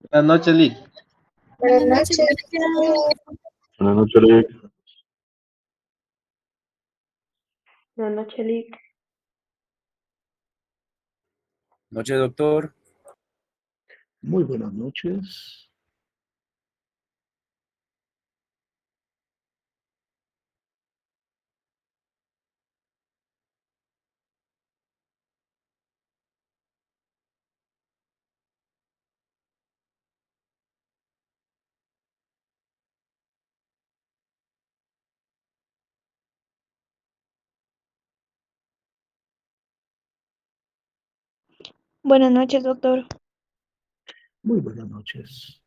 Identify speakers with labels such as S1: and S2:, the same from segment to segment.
S1: Buenas noches, Lick.
S2: Buenas
S3: Buenas
S2: noches,
S3: noches.
S2: licenciado.
S4: Buenas noches, Lick.
S3: Buenas noches, Lick.
S5: Noches, doctor.
S6: Muy buenas noches.
S2: Buenas noches, doctor.
S6: Muy buenas noches.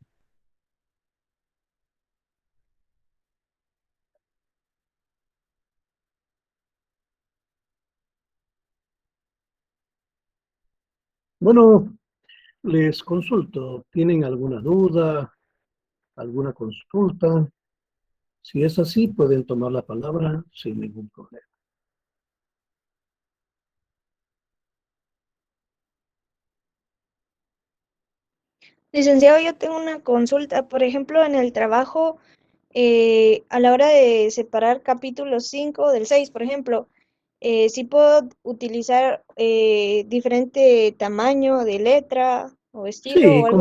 S6: Bueno, les consulto. ¿Tienen alguna duda? ¿Alguna consulta? Si es así, pueden tomar la palabra sin ningún problema.
S2: Licenciado, yo tengo una consulta. Por ejemplo, en el trabajo, a la hora de separar capítulo 5 del 6, por ejemplo, sí puedo utilizar diferente tamaño de letra o estilo
S6: Sí,
S2: o algo.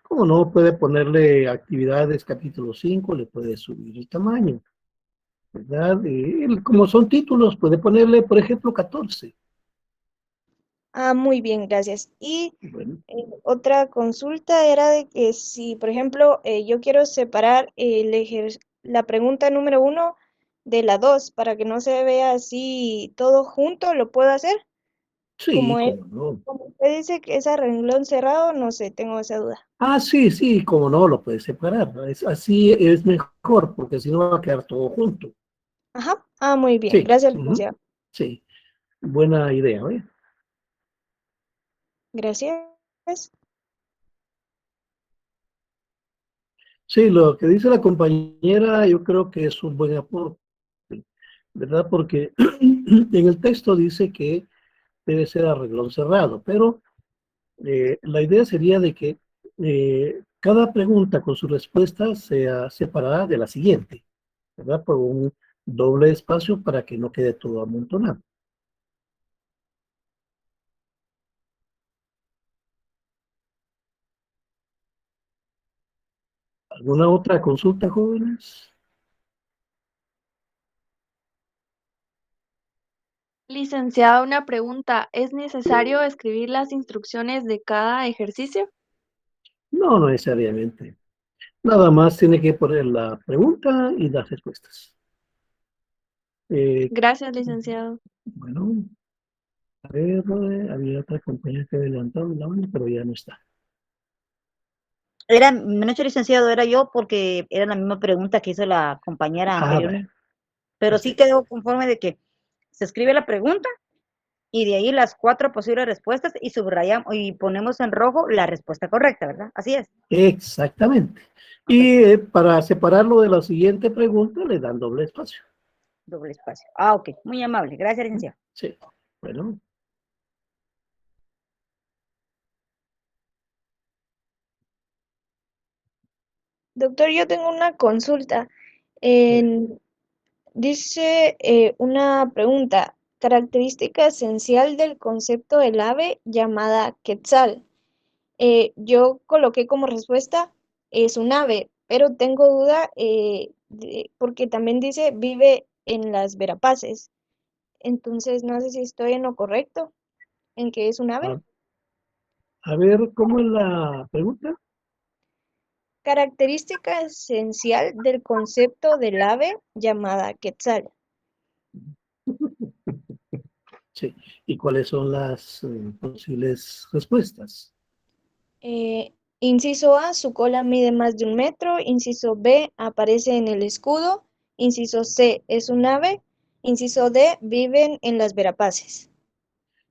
S6: cómo no, puede ponerle actividades capítulo 5, le puede subir el tamaño, ¿verdad? Como son títulos, puede ponerle, por ejemplo, 14.
S2: Ah, muy bien, gracias. Y
S6: Bueno,
S2: otra consulta era de que si, por ejemplo, yo quiero separar la pregunta número 1 de la 2 para que no se vea así todo junto, ¿lo puedo hacer?
S6: sí,
S2: Como es,
S6: cómo no.
S2: como usted dice que es a renglón cerrado, no sé, tengo esa duda.
S6: Ah, sí, sí, cómo no, lo puede separar. Así es mejor, porque si no va a quedar todo junto.
S2: Ajá. Ah, muy bien.
S6: Sí,
S2: Gracias, licenciado.
S6: sí, buena idea, ¿eh?
S2: Gracias.
S6: Sí, lo que dice la compañera, yo creo que es un buen aporte, ¿verdad? Porque en el texto dice que debe ser a renglón cerrado, pero la idea sería de que cada pregunta con su respuesta sea separada de la siguiente, ¿verdad? Por un doble espacio para que no quede todo amontonado. ¿Alguna otra consulta, jóvenes?
S7: Licenciada, una pregunta. ¿Es necesario escribir las instrucciones de cada ejercicio?
S6: No, no necesariamente. Nada más tiene que poner la pregunta y las respuestas. Eh,
S7: Gracias, licenciado.
S6: bueno, a ver, había otra compañera que había levantado la mano, pero ya no está.
S8: Menos licenciado, era yo porque era la misma pregunta que hizo la compañera
S6: Ah, bueno,
S8: anteriormente. Pero sí
S6: perfecto.
S8: quedó conforme de que se escribe la pregunta y de ahí las 4 posibles respuestas y subrayamos y ponemos en rojo la respuesta correcta, ¿verdad? Así es.
S6: Exactamente.
S8: Ok,
S6: Y para separarlo de la siguiente pregunta, le dan doble espacio.
S8: doble espacio. Ah, ok. Muy amable. Gracias, licenciado.
S6: Sí, bueno.
S2: Doctor, yo tengo una consulta.
S6: A ver.
S2: En- Dice una pregunta, característica esencial del concepto del ave llamada quetzal. Yo coloqué como respuesta es un ave, pero tengo duda porque también dice vive en las Verapaces. Entonces no sé si estoy en lo correcto, en que es un ave.
S6: A, a ver, ¿cómo es la pregunta?
S2: Característica esencial del concepto del ave llamada quetzal.
S6: Sí. ¿Y cuáles son las posibles respuestas?
S2: Inciso A, su cola mide más de 1 metro. Inciso B, aparece en el escudo. Inciso C, es un ave. Inciso D, viven en las Verapaces.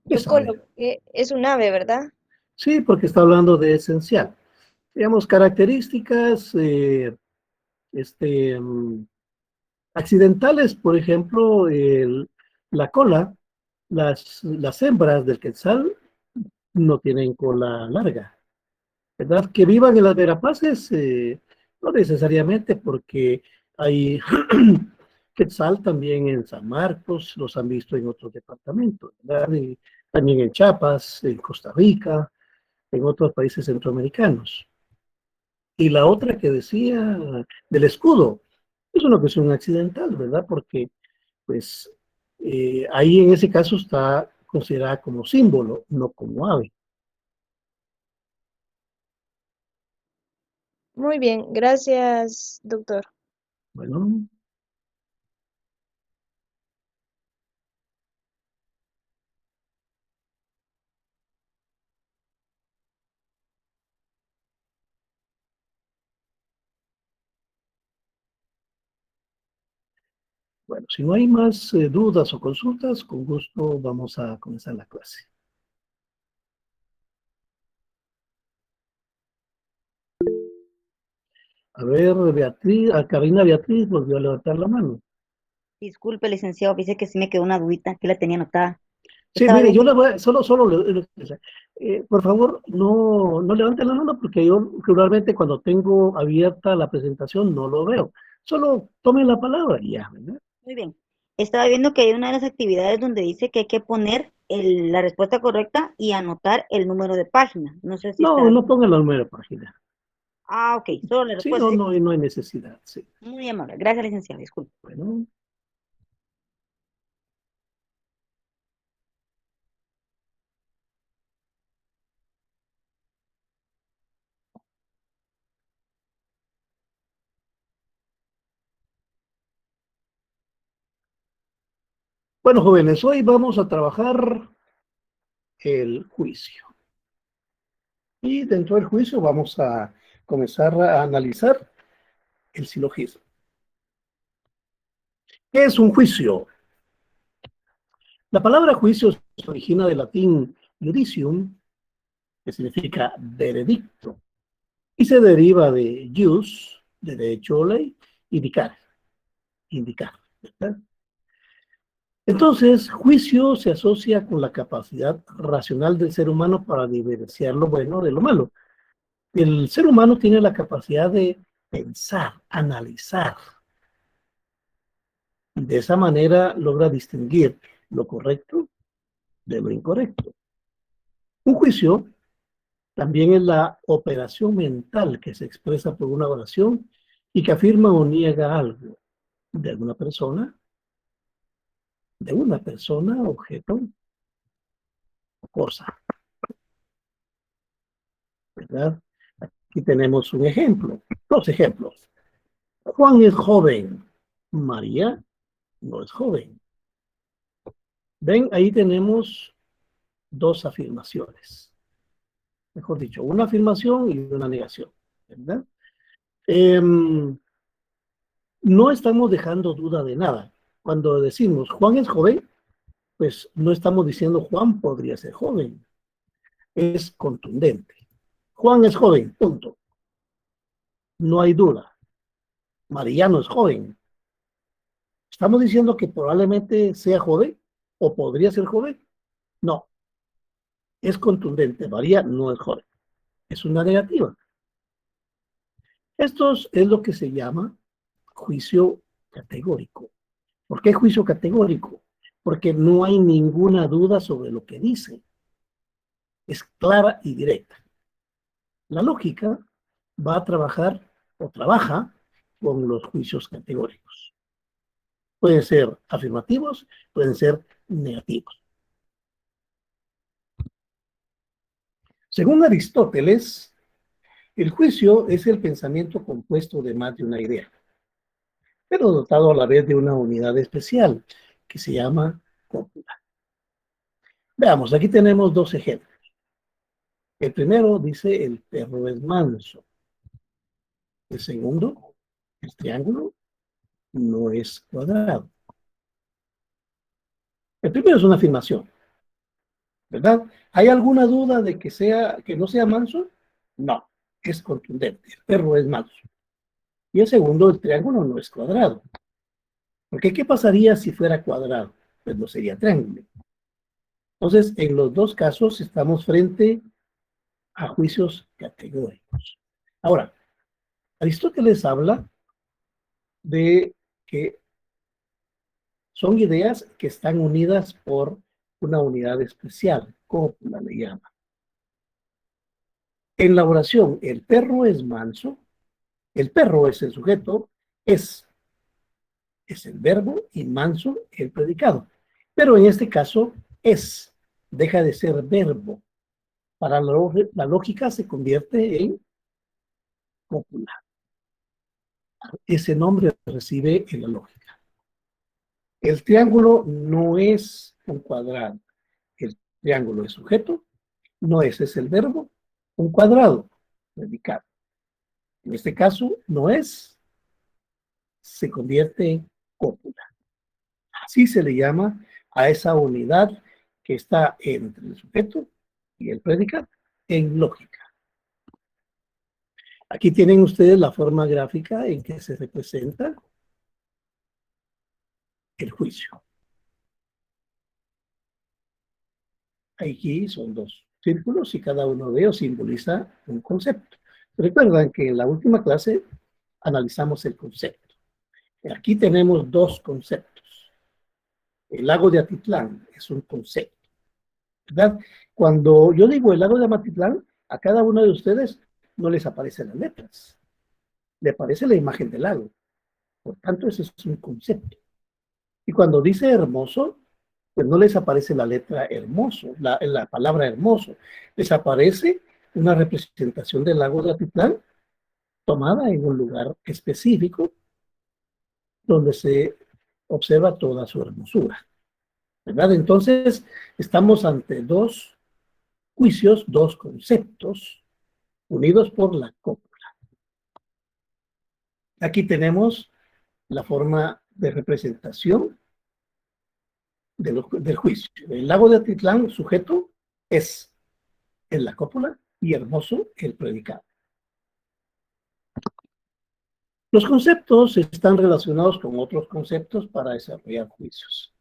S2: Yo
S6: Es ave.
S2: coloqué, es un ave, ¿verdad?
S6: Sí, porque está hablando de esencial. Digamos, características este, accidentales, por ejemplo, la cola, las hembras del quetzal no tienen cola larga, ¿verdad? Que vivan en las Verapaces, no necesariamente, porque hay quetzal también en San Marcos, los han visto en otros departamentos, ¿verdad? Y también en Chiapas, en Costa Rica, en otros países centroamericanos. Y la otra que decía del escudo, es una cuestión accidental, ¿verdad? Porque, pues, ahí en ese caso está considerada como símbolo, no como ave.
S2: Muy bien, gracias, doctor.
S6: Bueno, bueno, si no hay más dudas o consultas, con gusto vamos a comenzar la clase. A ver, Beatriz, a Karina Beatriz volvió a levantar la mano.
S8: Disculpe, licenciado, dice que sí me quedó una dudita, que la tenía anotada.
S6: Sí,
S8: Estaba
S6: mire, yo
S8: viendo,
S6: le voy a, por favor, no levante la mano porque yo regularmente cuando tengo abierta la presentación no lo veo. Solo tome la palabra y ya, ¿verdad?
S8: muy bien, estaba viendo que hay una de las actividades donde dice que hay que poner la respuesta correcta y anotar el número de página. No sé si
S6: No,
S8: está.
S6: no ponga la número de página.
S8: Ah, ok, solo la
S6: Sí,
S8: respuesta. Sí.
S6: no hay necesidad, sí.
S8: Muy amable. Gracias, licenciado. Disculpe.
S6: Bueno, bueno, jóvenes, hoy vamos a trabajar el juicio. Y dentro del juicio vamos a comenzar a analizar el silogismo. ¿Qué es un juicio? La palabra juicio se origina del latín judicium, que significa veredicto, y se deriva de jus, de derecho o ley, indicar, ¿verdad? Entonces, juicio se asocia con la capacidad racional del ser humano para diferenciar lo bueno de lo malo. El ser humano tiene la capacidad de pensar, analizar, y de esa manera logra distinguir lo correcto de lo incorrecto. Un juicio también es la operación mental que se expresa por una oración y que afirma o niega algo de alguna persona, de una persona, objeto o cosa, ¿verdad? Aquí tenemos un ejemplo, dos ejemplos. Juan es joven, María no es joven. Ven, ahí tenemos dos afirmaciones. Mejor dicho, una afirmación y una negación, ¿verdad? No estamos dejando duda de nada. Cuando decimos Juan es joven, pues no estamos diciendo Juan podría ser joven. Es contundente. Juan es joven, punto. No hay duda. Mariano es joven. ¿Estamos diciendo que probablemente sea joven o podría ser joven? No, es contundente. María no es joven. Es una negativa. Esto es lo que se llama juicio categórico. ¿Por qué juicio categórico? Porque no hay ninguna duda sobre lo que dice. Es clara y directa. La lógica va a trabajar o trabaja con los juicios categóricos. Pueden ser afirmativos, pueden ser negativos. Según Aristóteles, el juicio es el pensamiento compuesto de más de una idea, pero dotado a la vez de una unidad especial que se llama cópula. Veamos, aquí tenemos dos ejemplos. El primero dice el perro es manso. El segundo, el triángulo no es cuadrado. El primero es una afirmación, ¿verdad? ¿Hay alguna duda de que no sea manso? No, es contundente. El perro es manso. Y el segundo, el triángulo no es cuadrado. Porque ¿qué pasaría si fuera cuadrado? Pues no sería triángulo. Entonces, en los dos casos estamos frente a juicios categóricos. Ahora, Aristóteles habla de que son ideas que están unidas por una unidad especial, cópula le llama. En la oración, el perro es manso, el perro es el sujeto, es el verbo y manso el predicado. Pero en este caso, deja de ser verbo. Para la lógica se convierte en cópula. Ese nombre recibe en la lógica. El triángulo no es un cuadrado. El triángulo es sujeto, no es el verbo, un cuadrado, predicado. En este caso, no es, se convierte en cópula. Así se le llama a esa unidad que está entre el sujeto y el predicado en lógica. Aquí tienen ustedes la forma gráfica en que se representa el juicio. Aquí son dos círculos y cada uno de ellos simboliza un concepto. Recuerdan que en la última clase analizamos el concepto. Aquí tenemos dos conceptos. El lago de Atitlán es un concepto, ¿verdad? Cuando yo digo el lago de Amatitlán, a cada uno de ustedes no les aparecen las letras. Le aparece la imagen del lago. Por tanto, ese es un concepto. Y cuando dice hermoso, pues no les aparece la letra hermoso, la palabra hermoso. Les aparece una representación del lago de Atitlán tomada en un lugar específico donde se observa toda su hermosura, ¿verdad? Entonces, estamos ante dos juicios, dos conceptos unidos por la cópula. Aquí tenemos la forma de representación del juicio. El lago de Atitlán, sujeto, es en la cópula y hermoso el predicado. Los conceptos están relacionados con otros conceptos para desarrollar juicios.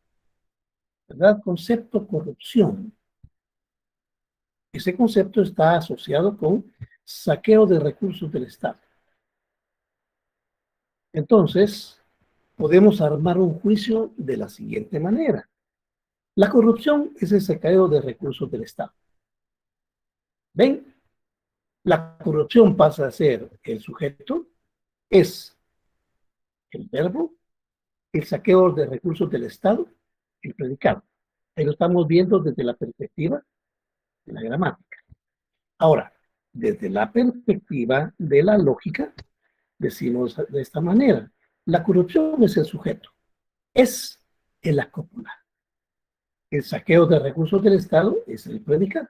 S6: ¿Verdad? Concepto corrupción. Ese concepto está asociado con saqueo de recursos del Estado. Entonces, podemos armar un juicio de la siguiente manera. La corrupción es el saqueo de recursos del Estado. ¿Ven? La corrupción pasa a ser el sujeto, es el verbo, el saqueo de recursos del Estado, el predicado. Ahí lo estamos viendo desde la perspectiva de la gramática. Ahora, desde la perspectiva de la lógica, decimos de esta manera, la corrupción es el sujeto, es la cópula. El saqueo de recursos del Estado es el predicado.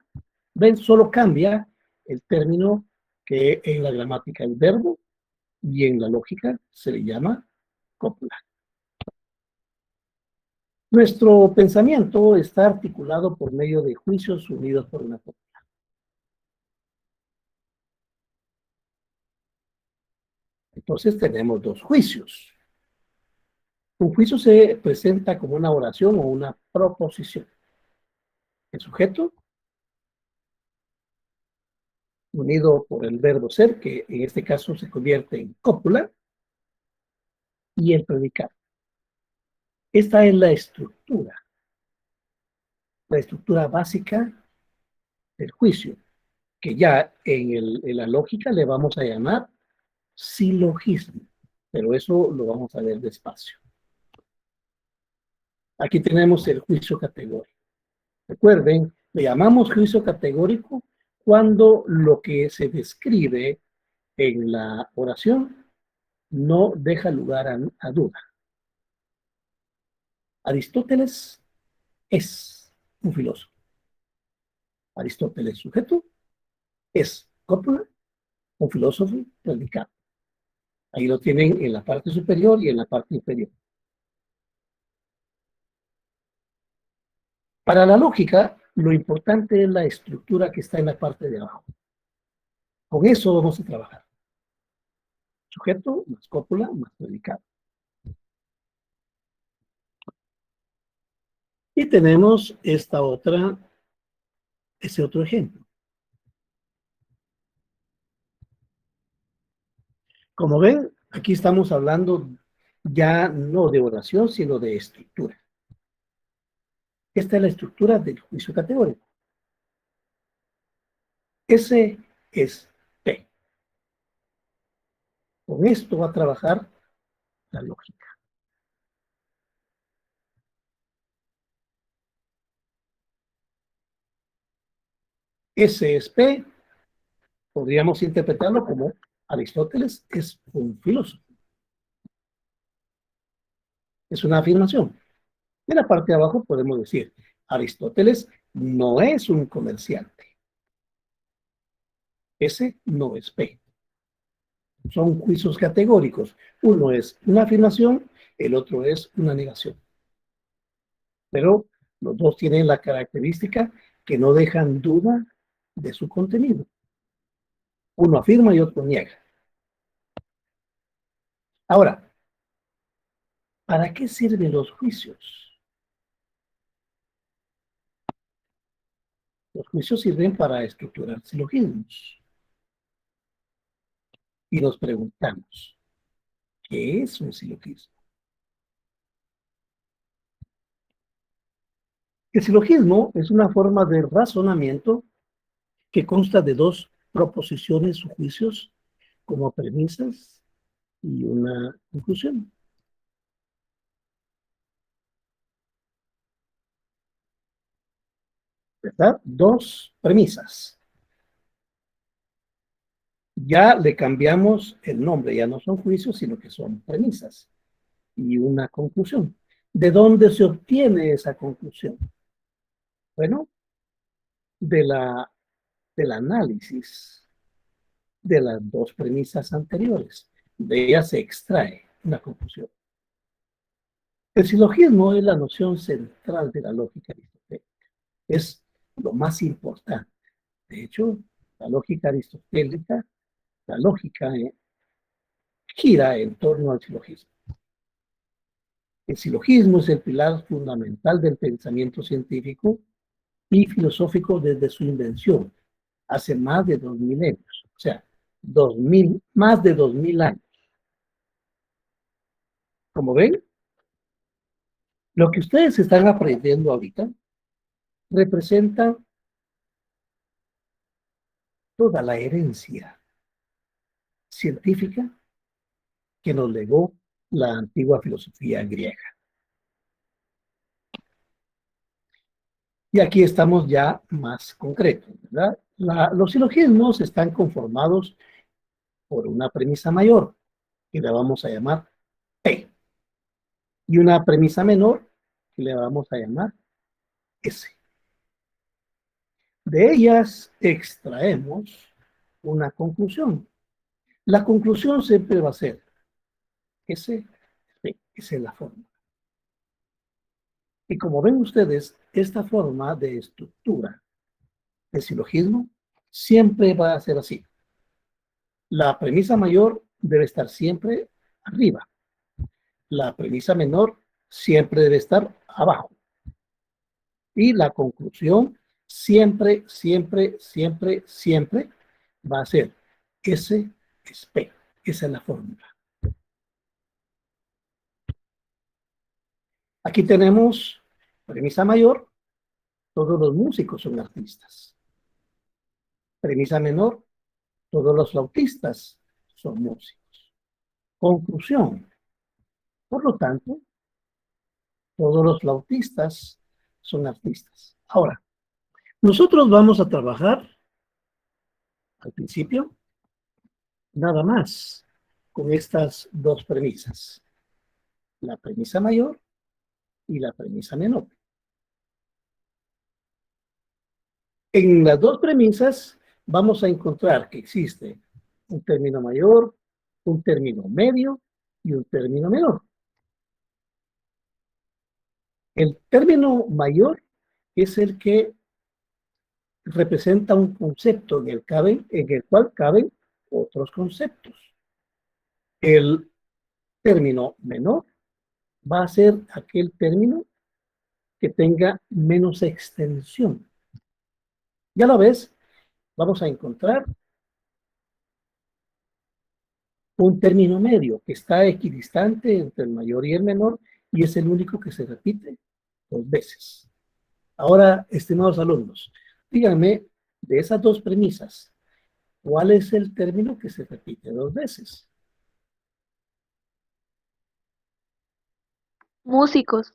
S6: Ven, solo cambia el término que en la gramática es verbo y en la lógica se le llama cópula. Nuestro pensamiento está articulado por medio de juicios unidos por una cópula. Entonces tenemos dos juicios. Un juicio se presenta como una oración o una proposición. El sujeto, unido por el verbo ser, que en este caso se convierte en cópula, y el predicado. Esta es la estructura básica del juicio, que ya en la lógica le vamos a llamar silogismo, pero eso lo vamos a ver despacio. Aquí tenemos el juicio categórico. Recuerden, le llamamos juicio categórico cuando lo que se describe en la oración no deja lugar a duda. Aristóteles es un filósofo. Aristóteles sujeto es cópula, un filósofo predicado. Ahí lo tienen en la parte superior y en la parte inferior. Para la lógica, lo importante es la estructura que está en la parte de abajo. Con eso vamos a trabajar. Sujeto más cópula más predicado. Y tenemos ese otro ejemplo. Como ven, aquí estamos hablando ya no de oración, sino de estructura. Esta es la estructura del juicio categórico. S es P. Con esto va a trabajar la lógica. S es P. Podríamos interpretarlo como Aristóteles es un filósofo. Es una afirmación. En la parte de abajo podemos decir, Aristóteles no es un comerciante. S no es P. Son juicios categóricos. Uno es una afirmación, el otro es una negación. Pero los dos tienen la característica que no dejan duda de su contenido. Uno afirma y otro niega. Ahora, ¿para qué sirven los juicios? Los juicios sirven para estructurar silogismos. Y nos preguntamos, ¿qué es un silogismo? El silogismo es una forma de razonamiento que consta de dos proposiciones o juicios como premisas y una conclusión. ¿Verdad? Dos premisas. Ya le cambiamos el nombre, ya no son juicios, sino que son premisas y una conclusión. ¿De dónde se obtiene esa conclusión? Bueno, del análisis de las dos premisas anteriores. De ellas se extrae una conclusión. El silogismo es la noción central de la lógica aristotélica. Es lo más importante. De hecho, la lógica aristotélica, la lógica gira en torno al silogismo. El silogismo es el pilar fundamental del pensamiento científico y filosófico desde su invención, hace más de 2000 años. O sea, más de 2000 años. Como ven, lo que ustedes están aprendiendo ahorita representa toda la herencia científica que nos legó la antigua filosofía griega. Y aquí estamos ya más concretos, ¿verdad? Los silogismos están conformados por una premisa mayor, que la vamos a llamar P, y una premisa menor, que le vamos a llamar S. De ellas extraemos una conclusión. La conclusión siempre va a ser S, P, esa es la forma. Y como ven ustedes, esta forma de estructura de silogismo siempre va a ser así. La premisa mayor debe estar siempre arriba. La premisa menor siempre debe estar abajo. Y la conclusión siempre, siempre, siempre, siempre va a ser S es P. Esa es la fórmula. Aquí tenemos premisa mayor. Todos los músicos son artistas. Premisa menor. Todos los flautistas son músicos. Conclusión. Por lo tanto, todos los flautistas son artistas. Ahora, nosotros vamos a trabajar al principio nada más con estas dos premisas. La premisa mayor y la premisa menor. En las dos premisas vamos a encontrar que existe un término mayor, un término medio y un término menor. El término mayor es el que representa un concepto en el cual caben otros conceptos. El término menor va a ser aquel término que tenga menos extensión. Y a la vez vamos a encontrar un término medio que está equidistante entre el mayor y el menor y es el único que se repite 2 veces. Ahora, estimados alumnos, díganme de esas dos premisas, ¿cuál es el término que se repite 2 veces?
S7: Músicos.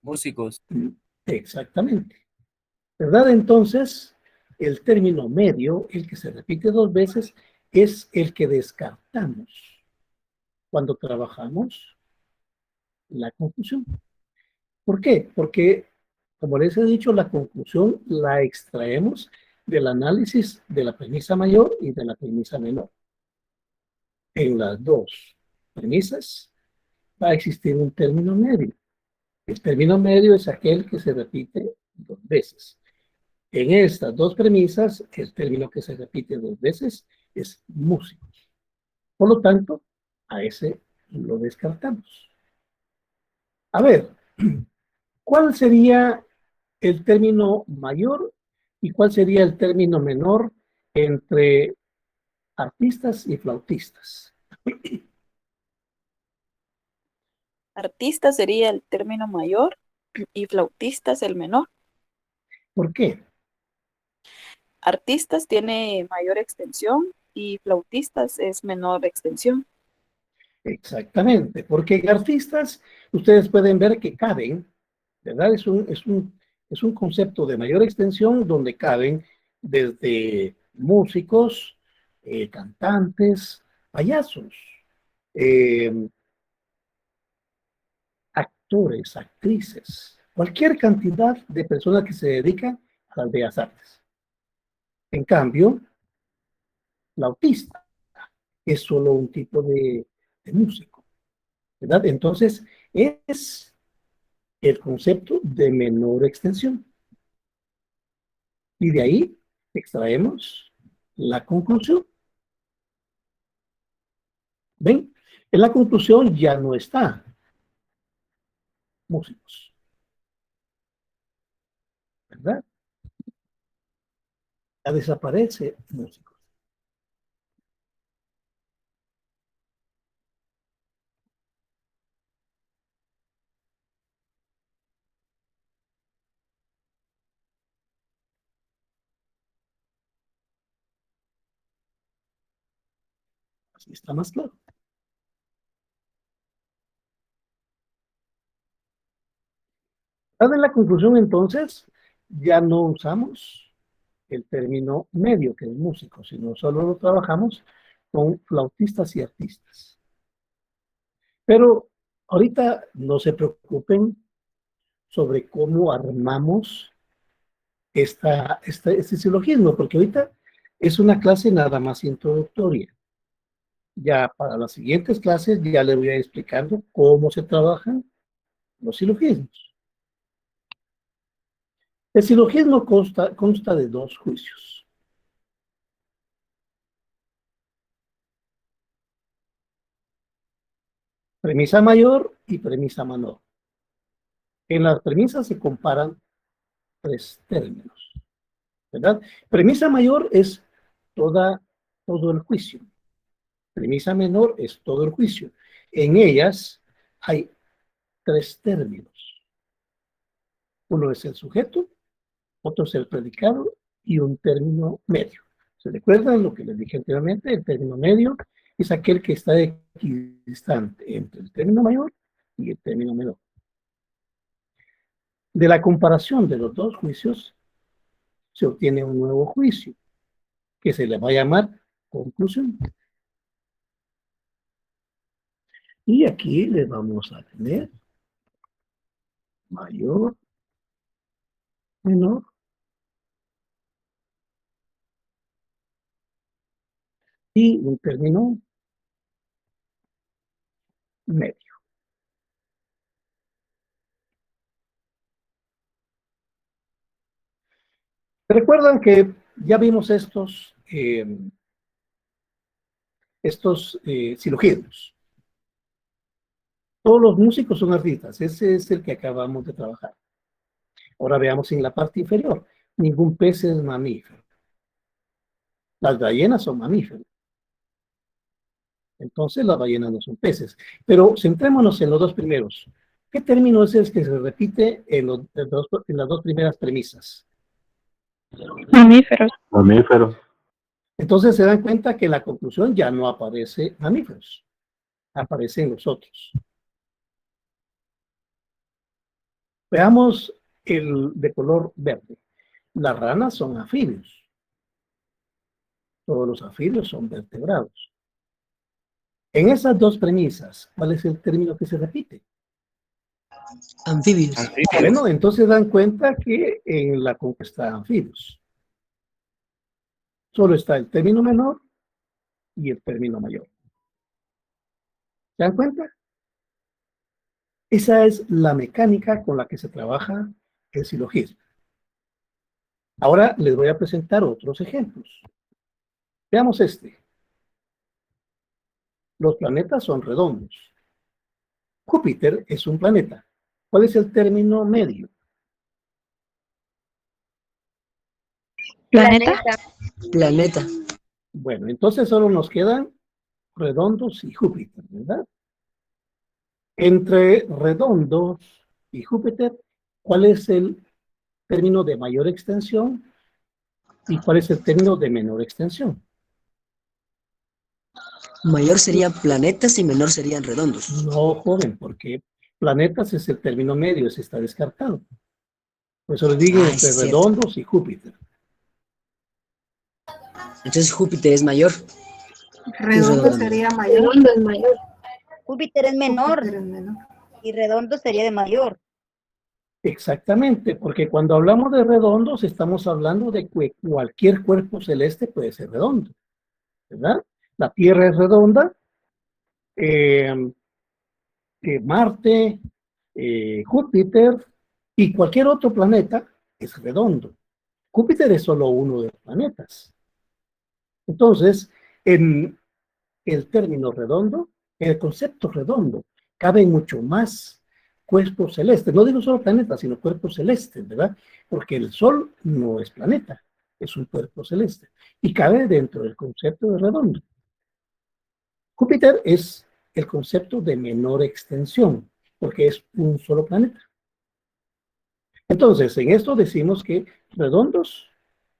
S5: Músicos.
S6: Exactamente. ¿Verdad? Entonces, el término medio, el que se repite 2 veces, es el que descartamos cuando trabajamos la conclusión. ¿Por qué? Porque, como les he dicho, la conclusión la extraemos del análisis de la premisa mayor y de la premisa menor. En las dos premisas va a existir un término medio. El término medio es aquel que se repite 2 veces. En estas dos premisas, el término que se repite 2 veces es músico. Por lo tanto, a ese lo descartamos. A ver, ¿cuál sería el término mayor y cuál sería el término menor entre artistas y flautistas?
S1: Artista sería el término mayor y flautistas el menor.
S6: ¿Por qué?
S1: Artistas tiene mayor extensión y flautistas es menor extensión.
S6: Exactamente, porque en artistas ustedes pueden ver que caben, ¿verdad? Es un concepto de mayor extensión donde caben desde músicos, cantantes, payasos, eh, actores, actrices, cualquier cantidad de personas que se dedican a las bellas artes. En cambio, la autista es solo un tipo de músico, ¿verdad? Entonces, es el concepto de menor extensión. Y de ahí extraemos la conclusión. ¿Ven? En la conclusión ya no está músicos, ¿verdad? Ya desaparece músicos. Así está más claro. En la conclusión, entonces, ya no usamos el término medio, que es músico, sino solo lo trabajamos con flautistas y artistas. Pero ahorita no se preocupen sobre cómo armamos este silogismo, porque ahorita es una clase nada más introductoria. Ya para las siguientes clases ya les voy a ir explicando cómo se trabajan los silogismos. El silogismo consta de dos juicios. Premisa mayor y premisa menor. En las premisas se comparan tres términos, ¿verdad? Premisa mayor es todo el juicio. Premisa menor es todo el juicio. En ellas hay tres términos. Uno es el sujeto, otro es el predicado y un término medio. ¿Se recuerdan lo que les dije anteriormente? El término medio es aquel que está equidistante entre el término mayor y el término menor. De la comparación de los dos juicios se obtiene un nuevo juicio que se le va a llamar conclusión. Y aquí le vamos a tener mayor, menor y un término medio. Recuerdan que ya vimos estos silogismos. Todos los músicos son artistas. Ese es el que acabamos de trabajar. Ahora veamos en la parte inferior. Ningún pez es mamífero. Las ballenas son mamíferos. Entonces las ballenas no son peces. Pero centrémonos en los dos primeros. ¿Qué término es el que se repite en las dos primeras premisas?
S3: Mamíferos.
S4: Mamíferos.
S6: Entonces se dan cuenta que en la conclusión ya no aparece mamíferos, aparecen los otros. Veamos el de color verde. Las ranas son anfibios. Todos los anfibios son vertebrados. En esas dos premisas, ¿cuál es el término que se repite?
S9: Anfibios.
S6: Bueno, entonces dan cuenta que en la conquista de anfibios solo está el término menor y el término mayor. ¿Se dan cuenta? Esa es la mecánica con la que se trabaja el silogismo. Ahora les voy a presentar otros ejemplos. Veamos este. Los planetas son redondos. Júpiter es un planeta. ¿Cuál es el término medio?
S3: Planeta.
S9: Planeta.
S6: Bueno, entonces solo nos quedan redondos y Júpiter, ¿verdad? Entre redondos y Júpiter, ¿cuál es el término de mayor extensión y cuál es el término de menor extensión?
S9: Mayor serían planetas y menor serían redondos.
S6: No, joven, porque planetas es el término medio, ese está descartado. Por eso les digo
S9: Ah,
S6: entre
S9: es cierto.
S6: redondos y Júpiter.
S9: Entonces Júpiter es mayor.
S10: Redondo
S9: redondo.
S10: sería mayor.
S3: Redondo es mayor.
S8: Júpiter es menor
S10: Júpiter es menor.
S8: y redondo sería de mayor.
S6: Exactamente, porque cuando hablamos de redondos estamos hablando de que cualquier cuerpo celeste puede ser redondo, ¿verdad? La Tierra es redonda, Marte, Júpiter y cualquier otro planeta es redondo. Júpiter es solo uno de los planetas. Entonces, en el término redondo, en el concepto redondo, caben mucho más cuerpos celestes. No digo solo planetas, sino cuerpos celestes, ¿verdad? Porque el Sol no es planeta, es un cuerpo celeste. Y cabe dentro del concepto de redondo. Júpiter es el concepto de menor extensión, porque es un solo planeta. Entonces, en esto decimos que redondos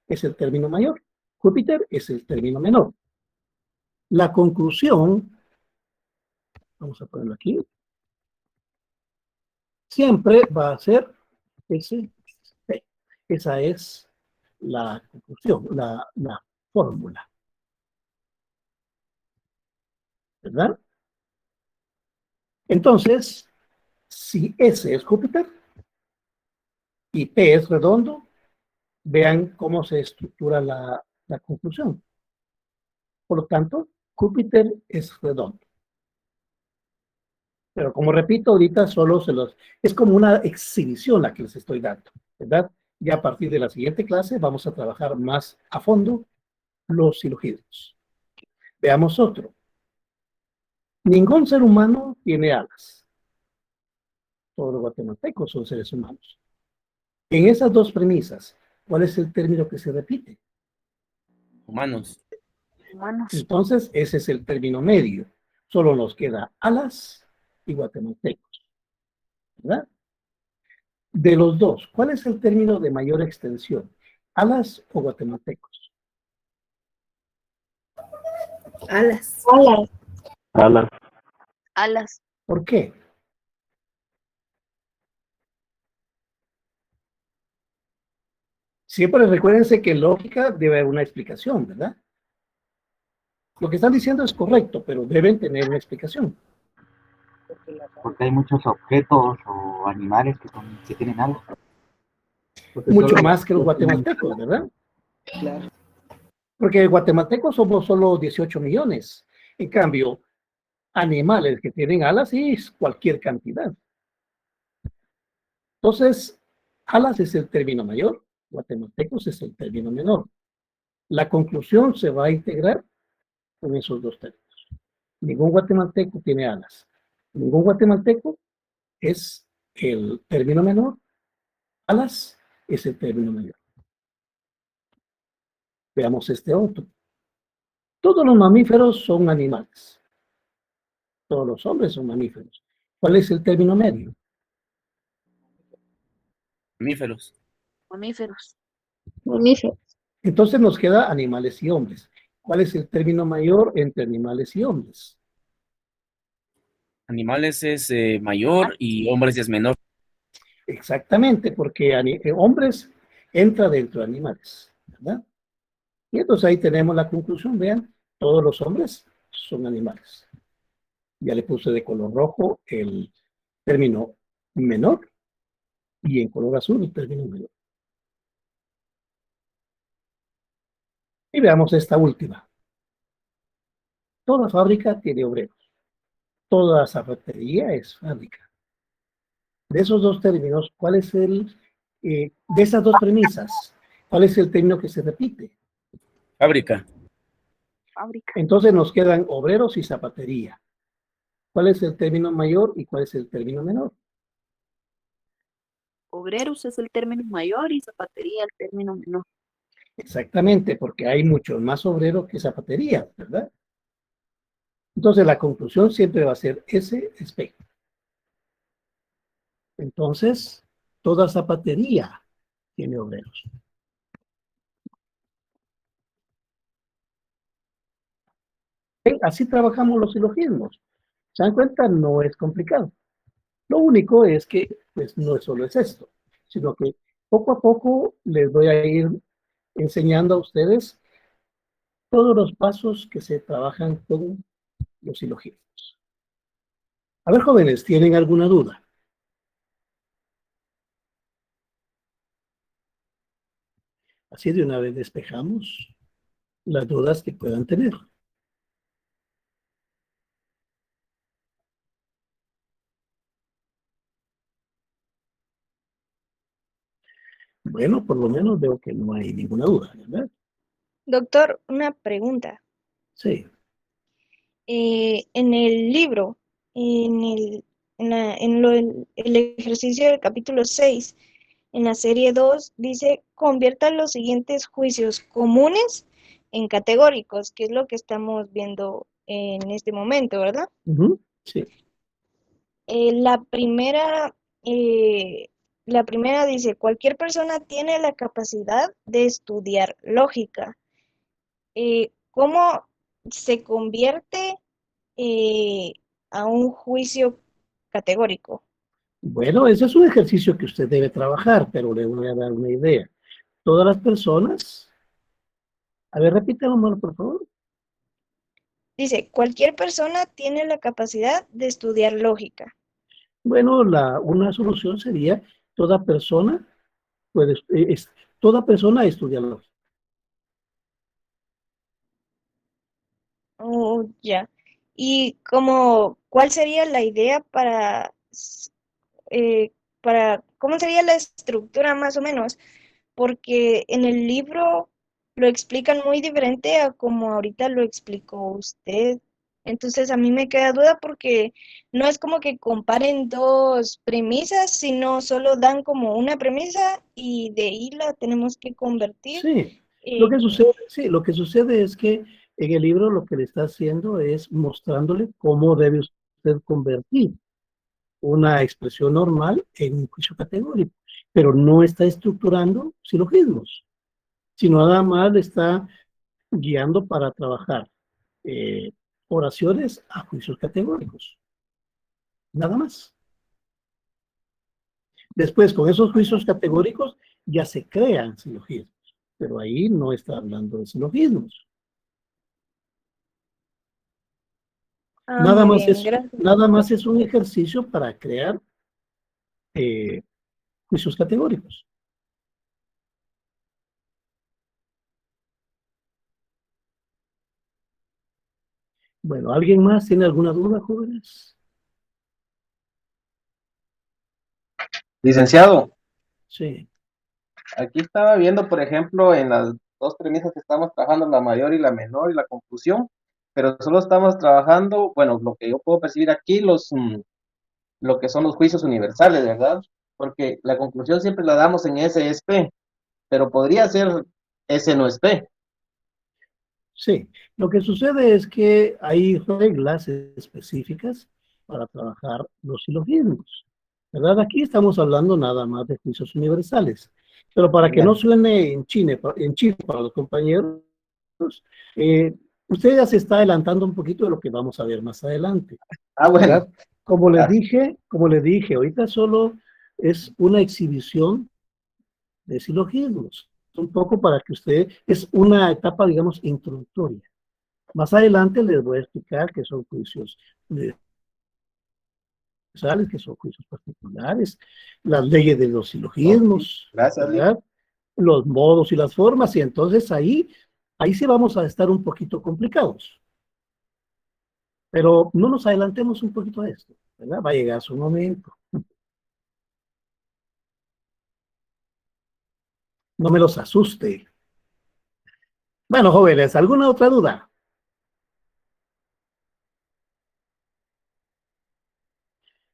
S6: es el término mayor, Júpiter es el término menor. La conclusión, vamos a ponerlo aquí, siempre va a ser ese P. Esa es la conclusión, la fórmula. ¿Verdad? Entonces, si S es Júpiter y P es redondo, vean cómo se estructura la conclusión. Por lo tanto, Júpiter es redondo. Pero como repito, ahorita solo es como una exhibición la que les estoy dando, ¿verdad? Ya a partir de la siguiente clase vamos a trabajar más a fondo los silogismos. Veamos otro. Ningún ser humano tiene alas. Todos los guatemaltecos son seres humanos. En esas dos premisas, ¿cuál es el término que se repite?
S5: Humanos.
S8: Humanos.
S6: Entonces, ese es el término medio. Solo nos queda alas y guatemaltecos. ¿Verdad? De los dos, ¿cuál es el término de mayor extensión? ¿Alas o guatemaltecos?
S10: Alas.
S3: Alas.
S4: Alas.
S7: Alas.
S6: ¿Por qué? Siempre recuérdense que en lógica debe haber una explicación, ¿verdad? Lo que están diciendo es correcto, pero deben tener una explicación.
S11: Porque hay muchos objetos o animales que tienen alas.
S6: Mucho más que los guatemaltecos, ¿verdad?
S9: Claro.
S6: Porque guatemaltecos somos solo 18 millones. En cambio, animales que tienen alas sí es cualquier cantidad. Entonces, alas es el término mayor, guatemaltecos es el término menor. La conclusión se va a integrar con esos dos términos. Ningún guatemalteco tiene alas. Ningún guatemalteco es el término menor. Alas es el término mayor. Veamos este otro. Todos los mamíferos son animales. todos los hombres son mamíferos. ¿Cuál es el término medio?
S5: Mamíferos.
S1: Mamíferos.
S3: Mamíferos.
S6: Entonces nos queda animales y hombres. ¿Cuál es el término mayor entre animales y hombres?
S5: Animales es mayor y hombres es menor.
S6: Exactamente, porque hombres entra dentro de animales, ¿verdad? Y entonces ahí tenemos la conclusión, vean, todos los hombres son animales. Ya le puse de color rojo el término menor y en color azul el término mayor. Y veamos esta última. Toda fábrica tiene obreros. Toda zapatería es fábrica. De esos dos términos, ¿cuál es de esas dos premisas, cuál es el término que se repite?
S5: Fábrica.
S1: Fábrica.
S6: Entonces nos quedan obreros y zapatería. ¿Cuál es el término mayor y cuál es el término menor?
S1: Obreros es el término mayor y zapatería el término menor.
S6: Exactamente, porque hay muchos más obreros que zapatería, ¿verdad? Entonces la conclusión siempre va a ser ese aspecto. Entonces, toda zapatería tiene obreros. Así trabajamos los silogismos. ¿Se dan cuenta? No es complicado. Lo único es que, pues, no solo es esto, sino que poco a poco les voy a ir enseñando a ustedes todos los pasos que se trabajan con los silogismos. A ver, jóvenes, ¿tienen alguna duda? Así de una vez despejamos las dudas que puedan tener. Bueno, por lo menos veo que no hay ninguna duda, ¿verdad?
S2: Doctor, una pregunta.
S6: Sí.
S2: En el libro, el ejercicio del capítulo 6, en la serie 2, dice, convierta los siguientes juicios comunes en categóricos, que es lo que estamos viendo en este momento, ¿verdad?
S6: Sí.
S2: La primera, la primera dice, cualquier persona tiene la capacidad de estudiar lógica. ¿Cómo se convierte a un juicio categórico?
S6: Bueno, ese es un ejercicio que usted debe trabajar, pero le voy a dar una idea. Todas las personas... A ver, repítelo, por favor.
S2: Dice, cualquier persona tiene la capacidad de estudiar lógica.
S6: Bueno, una solución sería toda persona puede, toda persona estudia lógica.
S2: Oh, ya. Y ¿cuál sería la idea cómo sería la estructura más o menos? Porque en el libro lo explican muy diferente a como ahorita lo explicó usted. Entonces a mí me queda duda porque no es como que comparen dos premisas, sino solo dan como una premisa y de ahí la tenemos que convertir.
S6: Sí, lo que sucede es que en el libro lo que le está haciendo es mostrándole cómo debe usted convertir una expresión normal en un juicio categórico, pero no está estructurando silogismos, sino nada más le está guiando para trabajar oraciones a juicios categóricos. Nada más. Después, con esos juicios categóricos, ya se crean silogismos, pero ahí no está hablando de silogismos. Nada
S2: Muy
S6: más
S2: bien,
S6: es,
S2: gracias.
S6: nada más es un ejercicio para crear juicios categóricos. Bueno, ¿alguien más tiene alguna duda, jóvenes?
S4: Licenciado,
S6: Sí.
S4: aquí estaba viendo, por ejemplo, en las dos premisas que estamos trabajando, la mayor y la menor y la conclusión, pero solo estamos trabajando, bueno, lo que yo puedo percibir aquí, lo que son los juicios universales, ¿verdad? Porque la conclusión siempre la damos en S es P, pero podría ser S no es P.
S6: Sí, lo que sucede es que hay reglas específicas para trabajar los silogismos, ¿verdad? Aquí estamos hablando nada más de juicios universales, pero para que no suene en chino para los compañeros, usted ya se está adelantando un poquito de lo que vamos a ver más adelante.
S4: Ah, bueno.
S6: ¿Verdad? Como les dije, ahorita solo es una exhibición de silogismos. Un poco para que usted, es una etapa, digamos, introductoria. Más adelante les voy a explicar qué son juicios universales, qué son juicios particulares, las leyes de los silogismos,
S4: Gracias,
S6: ¿verdad? Los modos y las formas, y entonces ahí sí vamos a estar un poquito complicados. Pero no nos adelantemos un poquito a esto, ¿verdad? Va a llegar su momento. No me los asuste. Bueno, jóvenes, ¿alguna otra duda?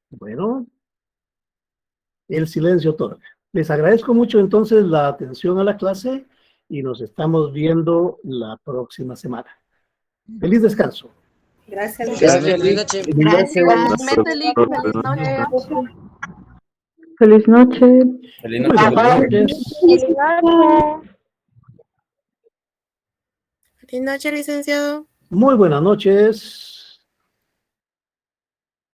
S6: Bueno, el silencio otorga. Les agradezco mucho entonces la atención a la clase y nos estamos viendo la próxima semana. Feliz descanso.
S10: Gracias.
S9: Feliz noche.
S7: Igualmente, Lick, feliz noche.
S3: Feliz noche.
S5: Feliz
S6: Muy
S5: noche.
S6: buenas noches.
S10: Feliz noche, licenciado.
S6: Muy buenas noches.